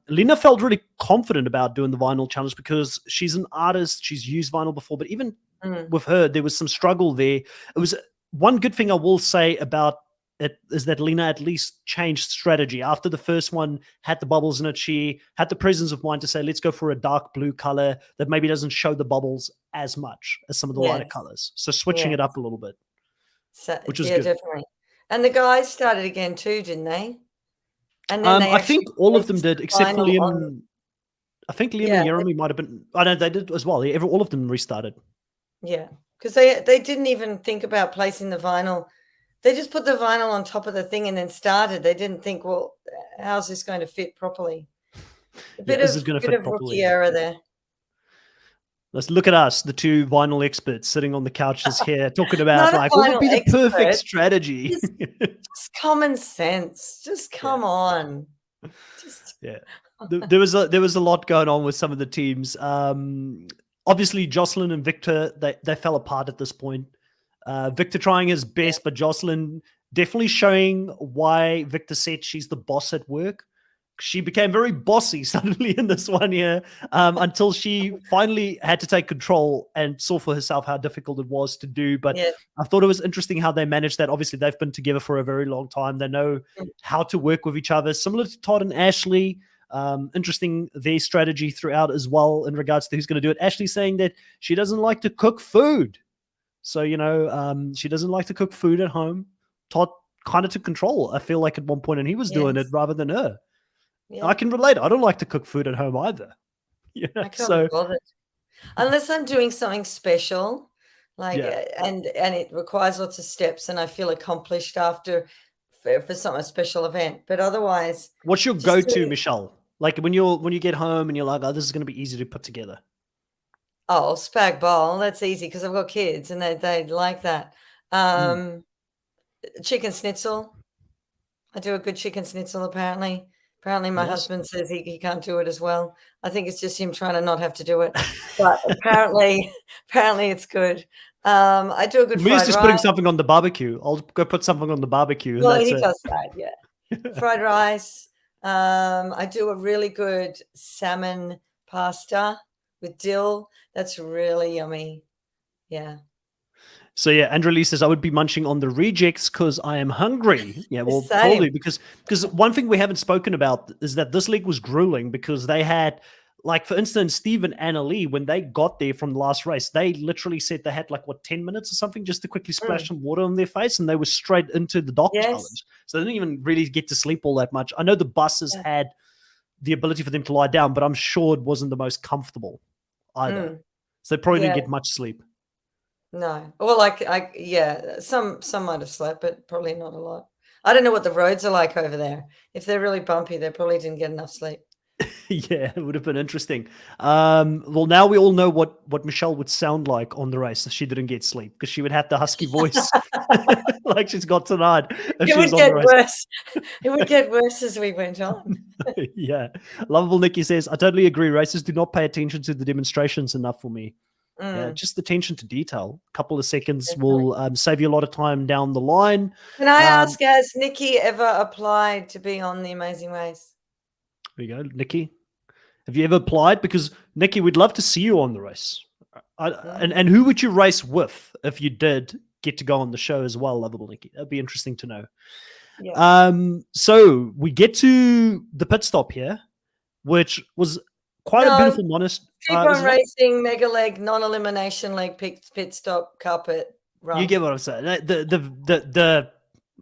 Lena felt really confident about doing the vinyl challenge because she's an artist. She's used vinyl before, but even Mm, with her, there was some struggle there. It was one good thing I will say about it is that Lena at least changed strategy. After the first one had the bubbles in it, she had the presence of mind to say, let's go for a dark blue color that maybe doesn't show the bubbles as much as some of the lighter yes. colors. So switching it Yes. up a little bit, So, which was yeah, good. definitely. And the guys started again too, didn't they? And then they I think actually all of them placed did, the except for final on. Liam. I think Liam and Yeah, Jeremy might have been. I know they did as well. All of them restarted. yeah, because they didn't even think about placing the vinyl. They just put the vinyl on top of the thing and then started. They didn't think, well, how's this going to fit properly? A Yeah, bit is of it going to bit fit of rookie properly? error there. Let's look at us, the 2 vinyl experts sitting on the couches here, talking about Not a like what would vinyl be the perfect expert. strategy. Just common sense. Just Yeah, come on. Just yeah. There was a lot going on with some of the teams. Obviously, Jocelyn and Victor they fell apart at this point. Victor trying his yeah, best, but Jocelyn definitely showing why Victor said she's the boss at work. She became very bossy suddenly in this one year until she finally had to take control and saw for herself how difficult it was to do. But yeah. I thought it was interesting how they managed that. Obviously, they've been together for a very long time. They know Mm, how to work with each other, similar to Todd and Ashley. Interesting their strategy throughout as well in regards to who's going to do it. Ashley saying that she doesn't like to cook food. So, she doesn't like to cook food at home. Todd kind of took control, I feel like, at one point, and he was doing it yes. rather than her. I Yeah. can relate. I don't like to cook food at home either. Yeah. I can't be So, bothered. Unless I'm doing something special, like, yeah. and it requires lots of steps and I feel accomplished after for some special event. But otherwise, What's your just go-to, doing Michelle? Like when you get home and you're like, oh, this is going to be easy to put together. oh, spag bowl, that's easy because 'cause I've got kids and they like that. Mm, Um, Chicken schnitzel. I do a good chicken schnitzel apparently. Apparently my nice. husband says he can't do it as well. I think it's just him trying to not have to do it. But apparently apparently it's good. I do a good Me is fried just putting rice. something on the barbecue. I'll go put something on the barbecue, and Well, that's he it. does that, yeah. Fried rice. I do a really good salmon pasta with dill. That's really yummy. Yeah. So yeah, Andrew Lee says I would be munching on the rejects because I am hungry. Yeah, well, probably Same. because one thing we haven't spoken about is that this league was grueling because they had, like, for instance, Steve and Anna Lee, when they got there from the last race, they literally said they had like 10 minutes or something just to quickly splash some water on their face, and they were straight into the dock Yes. challenge. So they didn't even really get to sleep all that much. I know the buses had the ability for them to lie down, but I'm sure it wasn't the most comfortable either. So they probably didn't get much sleep. No. Well, some might have slept, but probably not a lot. I don't know what the roads are like over there. If they're really bumpy, they probably didn't get enough sleep. Yeah, it would have been interesting. Well, now we all know what Michelle would sound like on the race if she didn't get sleep, because she would have the husky voice like she's got tonight. It would get worse. It would get worse as we went on. Yeah. Lovable Nikki says, I totally agree. Racers do not pay attention to the demonstrations enough for me. Yeah, just attention to detail. A couple of seconds will save you a lot of time down the line. Can I ask, has Nikki ever applied to be on the Amazing Race? There you go, Nikki. Have you ever applied? Because, Nikki, we'd love to see you on the race. And who would you race with if you did get to go on the show as well, Lovable Nikki? That'd be interesting to know. Yeah. So we get to the pit stop here, which was quite a beautiful honest. Keep on racing, mega leg, non-elimination leg, pit stop, carpet run. You get what I'm saying. The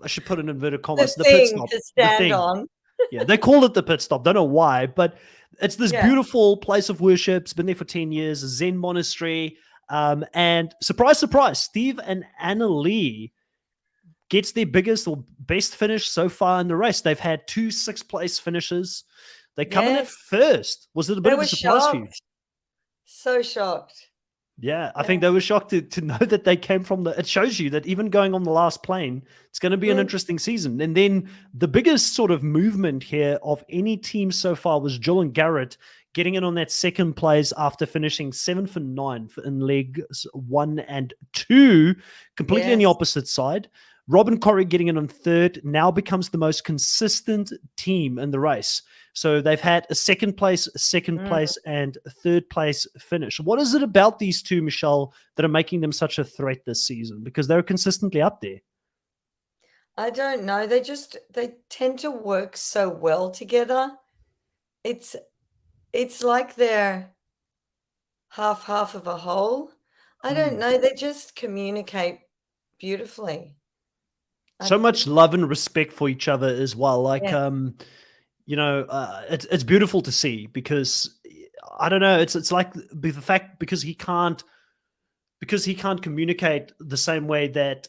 I should put in inverted commas. The pit stop to stand on. Yeah, they call it the pit stop. Don't know why, but it's this beautiful place of worship. It's been there for 10 years, a Zen monastery. And surprise, surprise, Steve and Anna Lee gets their biggest or best finish so far in the race. They've had 2 6th-place finishes. They come in at first. Was it a bit of a surprise for you? So shocked. Yeah, I think they were shocked to know that they came from the... It shows you that even going on the last plane, it's going to be an interesting season. And then the biggest sort of movement here of any team so far was Jill and Garrett getting in on that second place after finishing 7 for 9 in legs 1 and 2, completely on the opposite side. Rob and Corey getting in on third now becomes the most consistent team in the race. So they've had a second place, and a third place finish. What is it about these two, Michelle, that are making them such a threat this season? Because they're consistently up there. I don't know. They tend to work so well together. It's like they're half of a whole. I don't know. They just communicate beautifully. So much love and respect for each other as well. Like, it's beautiful to see, because I don't know. It's like the fact, because he can't communicate the same way that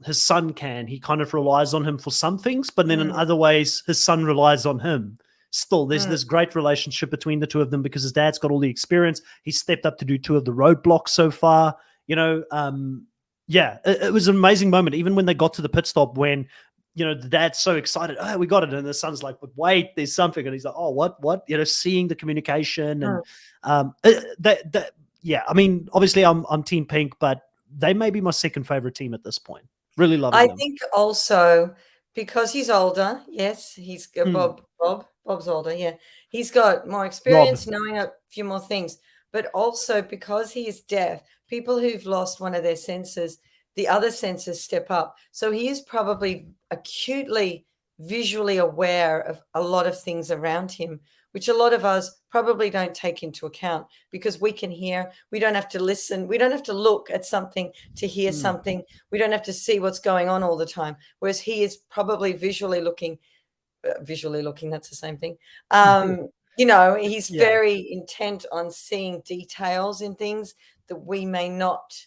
his son can. He kind of relies on him for some things, but then in other ways, his son relies on him. Still, there's this great relationship between the two of them because his dad's got all the experience. He stepped up to do 2 of the roadblocks so far. Yeah, it was an amazing moment. Even when they got to the pit stop, when the dad's so excited, oh, we got it, and the son's like, but wait, there's something, and he's like, oh, what? Seeing the communication and yeah. I mean, obviously, I'm Team Pink, but they may be my second favorite team at this point. Really love them. I think also because he's older. Yes, he's Bob's older. Yeah, he's got more experience, knowing a few more things. But also because he is deaf, people who've lost one of their senses, the other senses step up. So he is probably acutely visually aware of a lot of things around him, which a lot of us probably don't take into account, because we can hear. We don't have to listen. We don't have to look at something to hear something. We don't have to see what's going on all the time. Whereas he is probably visually looking, that's the same thing. He's very intent on seeing details in things that we may not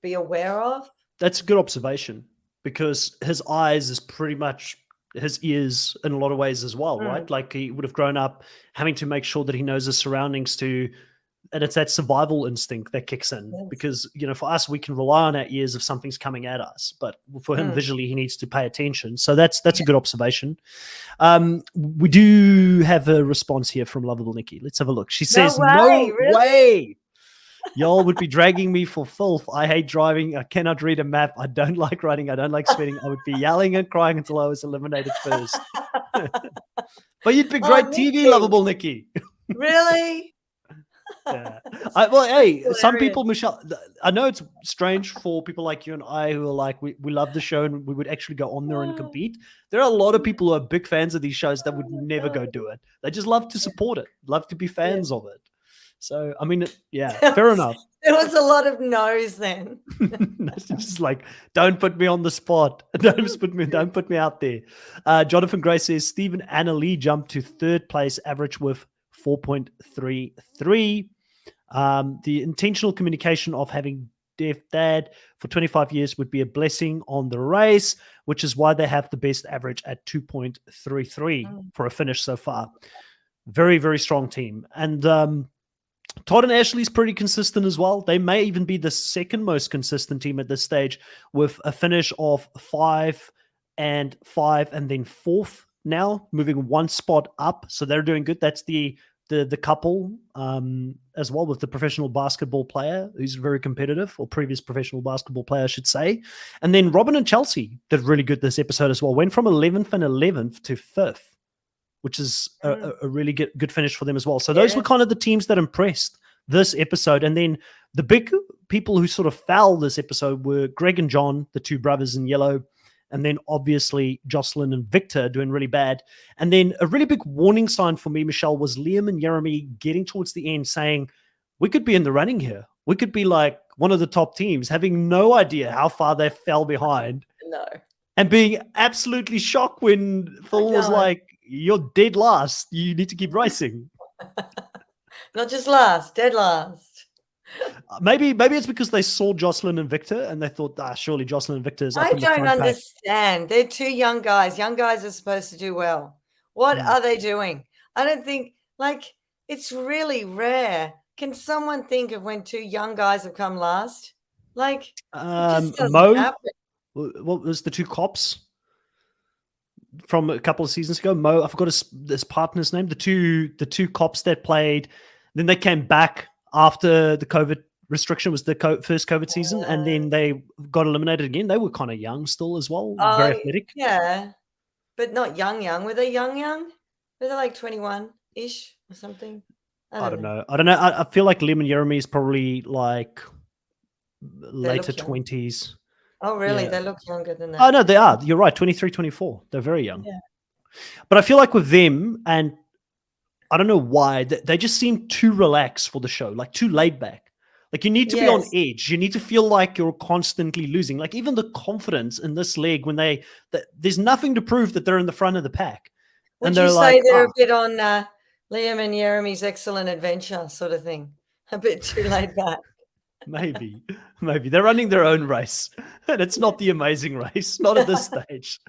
be aware of. That's a good observation, because his eyes is pretty much his ears in a lot of ways as well, right? Like, he would have grown up having to make sure that he knows his surroundings and it's that survival instinct that kicks in. Yes. Because, for us, we can rely on our ears if something's coming at us, but for him, visually, he needs to pay attention. So that's a good observation. We do have a response here from Lovable Nikki. Let's have a look. She says, no way. Y'all would be dragging me for filth. I hate driving. I cannot read a map. I don't like riding. I don't like sweating. I would be yelling and crying until I was eliminated first. But you'd be great TV, Lovable Nikki. Really? Yeah. Well, hey, some Hilarious. people, Michelle, I know it's strange for people like you and I who are like, we love the show and we would actually go on there and Oh, compete. There are a lot of people who are big fans of these shows that oh would my never God. go do it. They just love to support it, love to be Yeah. fans of it. So, I mean, yeah, There fair was, enough. there was a lot of no's then. It's just like, don't put me on the spot. Don't put me out there. Jonathan Gray says Stephen Anna Lee jumped to third place, average with 4.33. The intentional communication of having deaf dad for 25 years would be a blessing on the race, which is why they have the best average at 2.33 Mm. for a finish so far. Very, very strong team. And Todd and Ashley's pretty consistent as well. They may even be the second most consistent team at this stage with a finish of 5 and 5 and then fourth now, moving one spot up. So they're doing good. That's the couple as well, with the professional basketball player who's very competitive, or previous professional basketball player, I should say. And then Robin and Chelsea did really good this episode as well. Went from 11th and 11th to 5th, which is a really good finish for them as well. So those were Yeah. kind of the teams that impressed this episode. And then the big people who sort of fell this episode were Greg and John, the two brothers in yellow, and then obviously Jocelyn and Victor doing really bad. And then a really big warning sign for me, Michelle, was Liam and Jeremy getting towards the end saying, we could be in the running here. We could be like one of the top teams, having no idea how far they fell behind No. and being absolutely shocked when Phil was know. like, you're dead last. You need to keep racing. Not just last, dead last. Maybe it's because they saw Jocelyn and Victor and they thought, surely Jocelyn and Victor is up I in the don't front pack. understand. They're two young guys. Young guys are supposed to do well. What are they doing? I don't think, like, it's really rare. Can someone think of when two young guys have come last? Like, it just doesn't Mo, happen. what was the two cops from a couple of seasons ago? Mo, I forgot his partner's name. The two cops that played, then they came back after the COVID restriction was the first COVID season, and then they got eliminated again. They were kind of young still as well, very athletic. Yeah, but not young. Were they young? Were they like 21-ish or something? I don't know. I feel like Liam and Jeremy is probably like later 20s. Oh, really? Yeah. They look younger than that. Oh, no, they are. You're right. 23, 24. They're very young. Yeah. But I feel like with them, and I don't know why, they just seem too relaxed for the show, like too laid back. Like you need to be on edge. You need to feel like you're constantly losing. Like even the confidence in this leg when there's nothing to prove that they're in the front of the pack. Would you say they're a bit on Liam and Jeremy's Excellent Adventure sort of thing? A bit too laid back. Maybe they're running their own race, and it's not the amazing race, not at this stage.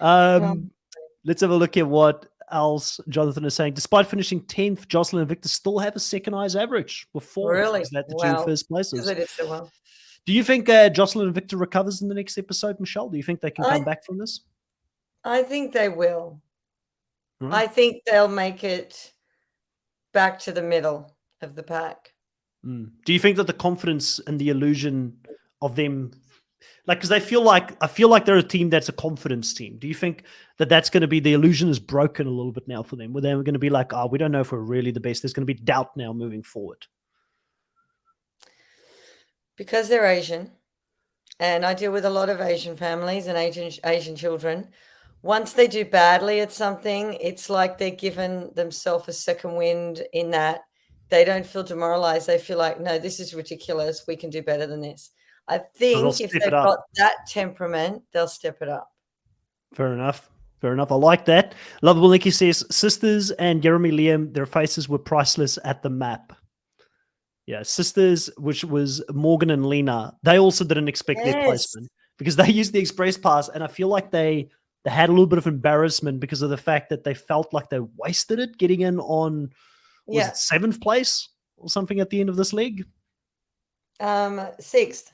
Let's have a look at what else Jonathan is saying. Despite finishing 10th, Jocelyn and Victor still have a second highest average with 4. Really? Is that the two first places? They did so well. Do you think Jocelyn and Victor recovers in the next episode, Michelle? Do you think they can come back from this? I think they will. Right. I think they'll make it back to the middle of the pack. Do you think that the confidence and the illusion of them, like, because I feel like they're a team that's a confidence team. Do you think that that's going to be, the illusion is broken a little bit now for them, where they're going to be like, we don't know if we're really the best. There's going to be doubt now moving forward. Because they're Asian, and I deal with a lot of Asian families and Asian children. Once they do badly at something, it's like they're giving themselves a second wind in that they don't feel demoralized. They feel like, no, this is ridiculous. We can do better than this. I think if they've got that temperament, they'll step it up. Fair enough. I like that. Lovable Nikki says, Sisters and Jeremy Liam, their faces were priceless at the map. Yeah, Sisters, which was Morgan and Lena, they also didn't expect their placement because they used the express pass, and I feel like they had a little bit of embarrassment because of the fact that they felt like they wasted it getting in on was it 7th place or something at the end of this league? 6th.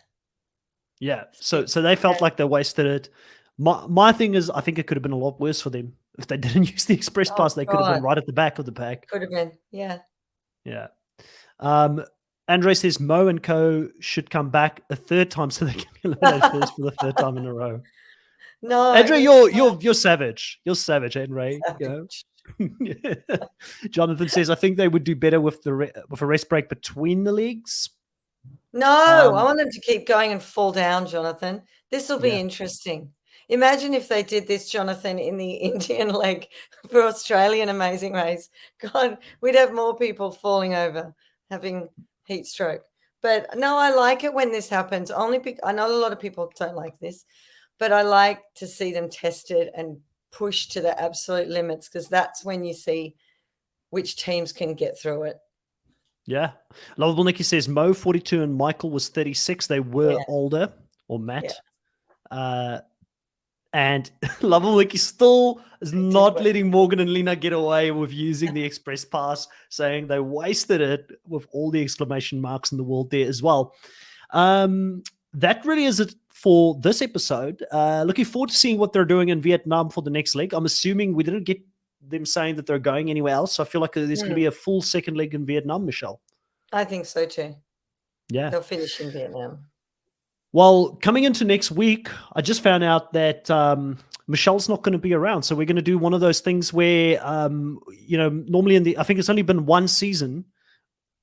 Yeah, so they felt like they wasted it. My thing is, I think it could have been a lot worse for them if they didn't use the express pass. They could have been right at the back of the pack. Could have been, yeah. Andre says Mo and Co should come back a third time so they can eliminate first for the third time in a row. No, Andrew, it you're savage. You're savage, Henry. was Jonathan says, I think they would do better with with a rest break between the leagues. No, I want them to keep going and fall down, Jonathan. This will be Yeah. interesting. Imagine if they did this, Jonathan, in the Indian leg for Australian Amazing Race. God, we'd have more people falling over, having heat stroke. But no, I like it when this happens. I know a lot of people don't like this, but I like to see them tested and pushed to the absolute limits, because that's when you see which teams can get through it. Yeah. Lovable Nikki says Mo 42 and Michael was 36. They were older, or Matt. Yeah. And Lovable Nikki still is not letting Morgan and Lena get away with using the express pass, saying they wasted it with all the exclamation marks in the world there as well. That really is it for this episode. Looking forward to seeing what they're doing in Vietnam for the next leg. I'm assuming we didn't get them saying that they're going anywhere else. So I feel like there's going to be a full second leg in Vietnam, Michelle. I think so too. Yeah. They'll finish in Vietnam. Well, coming into next week, I just found out that Michelle's not going to be around. So we're going to do one of those things where, normally I think it's only been one season,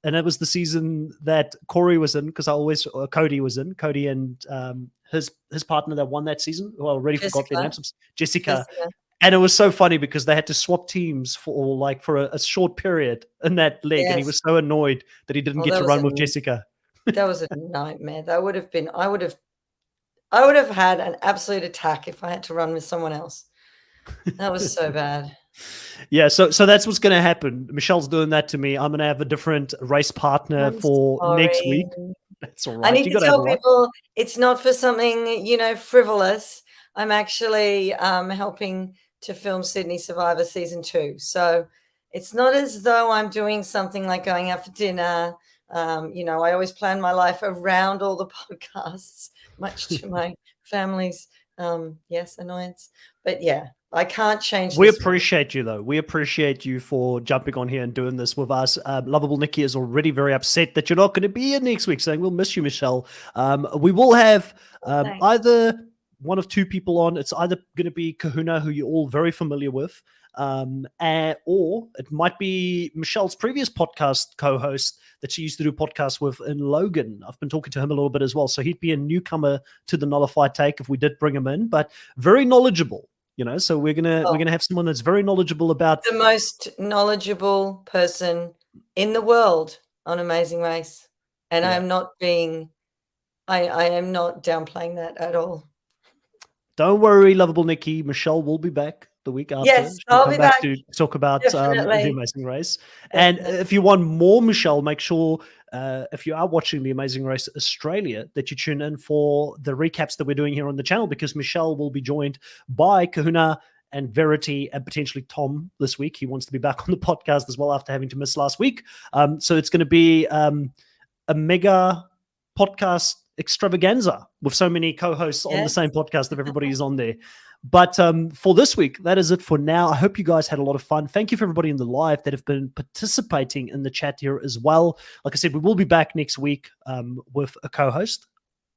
and it was the season that Corey was in, because Cody was in. Cody and his partner that won that season, who I already forgot their names, Jessica. And it was so funny because they had to swap teams for a short period in that leg, and he was so annoyed that he didn't get to run with Jessica. That was a nightmare. That would have been. I would have had an absolute attack if I had to run with someone else. That was so bad. Yeah, so that's what's going to happen. Michelle's doing that to me. I'm going to have a different race partner next week. That's all right. I need to tell people it's not for something frivolous. I'm actually helping to film Sydney Survivor Season 2. So it's not as though I'm doing something like going out for dinner. I always plan my life around all the podcasts, much to my family's annoyance. But yeah, I can't change. We appreciate you, though. We appreciate you for jumping on here and doing this with us. Lovable Nikki is already very upset that you're not going to be here next week, saying we'll miss you, Michelle. We will have either one of two people on. It's either going to be Kahuna, who you're all very familiar with, or it might be Michelle's previous podcast co-host that she used to do podcasts with in Logan. I've been talking to him a little bit as well, so he'd be a newcomer to the Nullified Take if we did bring him in, but very knowledgeable. So we're gonna have someone that's very knowledgeable about the most knowledgeable person in the world on Amazing Race, and I am not downplaying that at all. Don't worry, Lovable Nikki. Michelle will be back the week after. Yes, I'll be back to talk about the Amazing Race. And if you want more Michelle, make sure if you are watching the Amazing Race Australia that you tune in for the recaps that we're doing here on the channel, because Michelle will be joined by Kahuna and Verity and potentially Tom this week. He wants to be back on the podcast as well after having to miss last week. So it's going to be a mega podcast extravaganza with so many co-hosts on the same podcast if everybody is on there. But for this week, that is it for now. I hope you guys had a lot of fun. Thank you for everybody in the live that have been participating in the chat here as well. Like I said, we will be back next week with a co-host.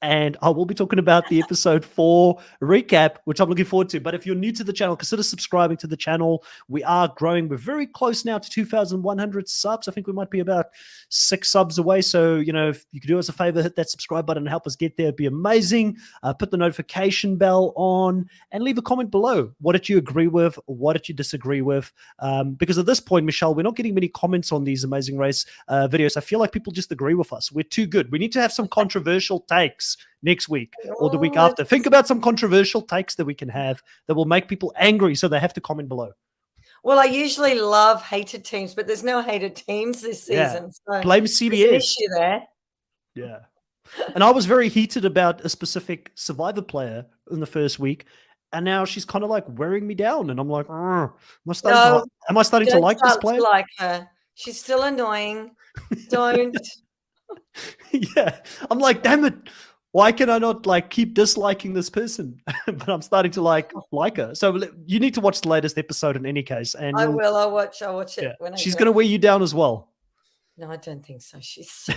And I will be talking about the episode 4 recap, which I'm looking forward to. But if you're new to the channel, consider subscribing to the channel. We are growing. We're very close now to 2,100 subs. I think we might be about 6 subs away. So, if you could do us a favor, hit that subscribe button and help us get there. It'd be amazing. Put the notification bell on and leave a comment below. What did you agree with? What did you disagree with? Because at this point, Michelle, we're not getting many comments on these Amazing Race videos. I feel like people just agree with us. We're too good. We need to have some controversial takes next week or the week after. Think about some controversial takes that we can have that will make people angry, so they have to comment below. Well, I usually love hated teams, but there's no hated teams this season. So blame CBS. There's an issue there. Yeah. And I was very heated about a specific Survivor player in the first week, and now she's kind of like wearing me down, and I'm like, am I starting to like this player? Like her. She's still annoying. Don't. Yeah. I'm like, damn it. Why can I not keep disliking this person? But I'm starting to like her. So you need to watch the latest episode in any case. And I will. I'll watch it when she's going to wear you down as well. No, I don't think so. She's so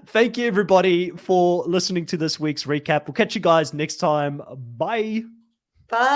Thank you, everybody, for listening to this week's recap. We'll catch you guys next time. Bye. Bye.